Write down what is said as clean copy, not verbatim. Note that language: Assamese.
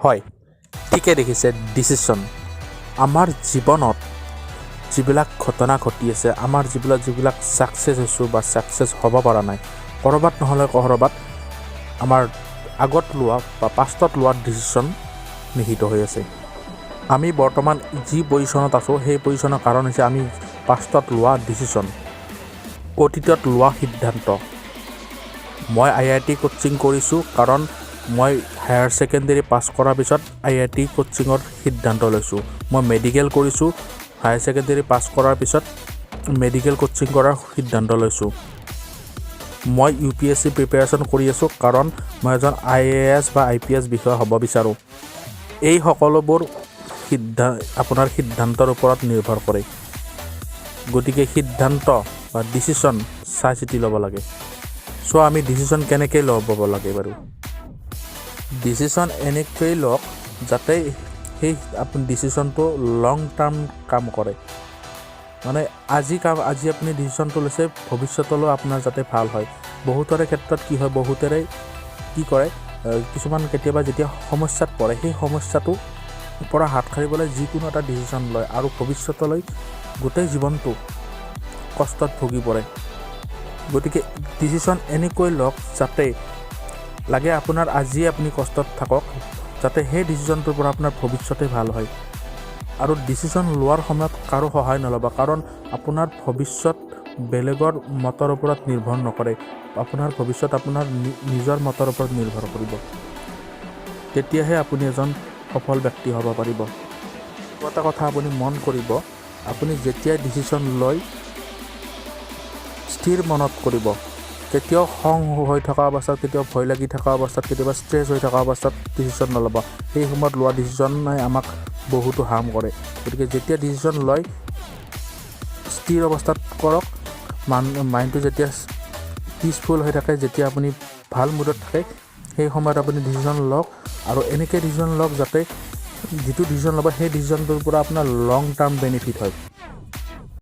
হয়, ঠিকে দেখিছে। ডিচিশ্যন আমাৰ জীৱনত যিবিলাক ঘটনা ঘটি আছে, আমাৰ যিবিলাক ছাকচেছ হৈছোঁ বা ছাকচেছ হ'ব পৰা নাই, ক'ৰবাত নহ'লে ক'ৰবাত আমাৰ আগত লোৱা বা পাষ্টত লোৱা ডিচিশ্যন নিহিত হৈ আছে। আমি বৰ্তমান যি পজিশ্যনত আছোঁ, সেই পজিশ্যনৰ কাৰণ হৈছে আমি পাষ্টত লোৱা ডিচিশ্যন, অতীতত লোৱা সিদ্ধান্ত। মই IIT কোচিং কৰিছোঁ কাৰণ মই হায়াৰ ছেকেণ্ডেৰী পাছ কৰাৰ পিছত IIT কোচিঙৰ সিদ্ধান্ত লৈছোঁ। মই মেডিকেল কৰিছোঁ, হায়াৰ ছেকেণ্ডেৰী পাছ কৰাৰ পিছত মেডিকেল কোচিং কৰাৰ সিদ্ধান্ত লৈছোঁ। মই UPSC প্ৰিপেৰেশ্যন কৰি আছোঁ কাৰণ মই এজন IAS বা IPS বিষয়া হ'ব বিচাৰোঁ। এই সকলোবোৰ আপোনাৰ সিদ্ধান্তৰ ওপৰত নিৰ্ভৰ কৰে। গতিকে সিদ্ধান্ত বা ডিচিশ্যন চাই চিতি ল'ব লাগে। চ' আমি ডিচিশ্যন কেনেকৈ ল'ব লাগে বাৰু? ডিচিশ্যন এনেকৈ লওক যাতে সেই আপুনি ডিচিশ্যনটো লং টাৰ্ম কাম কৰে। মানে আজি আপুনি ডিচিশ্যনটো লৈছে, ভৱিষ্যতলৈ আপোনাৰ যাতে ভাল হয়। বহুতৰে ক্ষেত্ৰত কি হয়, বহুতৰে কি কৰে, কিছুমান কেতিয়াবা যেতিয়া সমস্যাত পৰে, সেই সমস্যাটোৰ পৰা হাত সাৰিবলৈ যিকোনো এটা ডিচিশ্যন লয় আৰু ভৱিষ্যতলৈ গোটেই জীৱনটো কষ্টত ভুগি পৰে। গতিকে ডিচিশ্যন এনেকৈ লওক যাতে লাগে আপোনাৰ আজি আপুনি কষ্টত থাকক, যাতে সেই ডিচিশ্যনটোৰ পৰা আপোনাৰ ভৱিষ্যতে ভাল হয়। আৰু ডিচিশ্যন লোৱাৰ সময়ত কাৰো সহায় নল'ব, কাৰণ আপোনাৰ ভৱিষ্যত বেলেগৰ মতৰ ওপৰত নিৰ্ভৰ নকৰে। আপোনাৰ ভৱিষ্যত আপোনাৰ নিজৰ মতৰ ওপৰত নিৰ্ভৰ কৰিব। তেতিয়াহে আপুনি এজন সফল ব্যক্তি হ'ব পাৰিব। এটা কথা আপুনি মন কৰিব, আপুনি যেতিয়াই ডিচিশ্যন লয় স্থিৰ মনত কৰিব। কেতিয়াও খং হৈ থকা অৱস্থাত, কেতিয়াও ভয় লাগি থকা অৱস্থাত, কেতিয়াবা ষ্ট্ৰেছ হৈ থকা অৱস্থাত ডিচিশ্যন নল'ব। সেই সময়ত লোৱা ডিচিশ্যনে আমাক বহুতো হাৰ্ম কৰে। গতিকে যেতিয়া ডিচিশ্যন লয় স্থিৰ অৱস্থাত কৰক। মাইণ্ডটো যেতিয়া পিচফুল হৈ থাকে, যেতিয়া আপুনি ভাল মুডত থাকে, সেই সময়ত আপুনি ডিচিশ্যন লওক। আৰু এনেকৈ ডিচিশ্যন লওক যাতে যিটো ডিচিশ্যন ল'ব সেই ডিচিশ্যনটোৰ পৰা আপোনাৰ লং টাৰ্ম বেনিফিট হয়।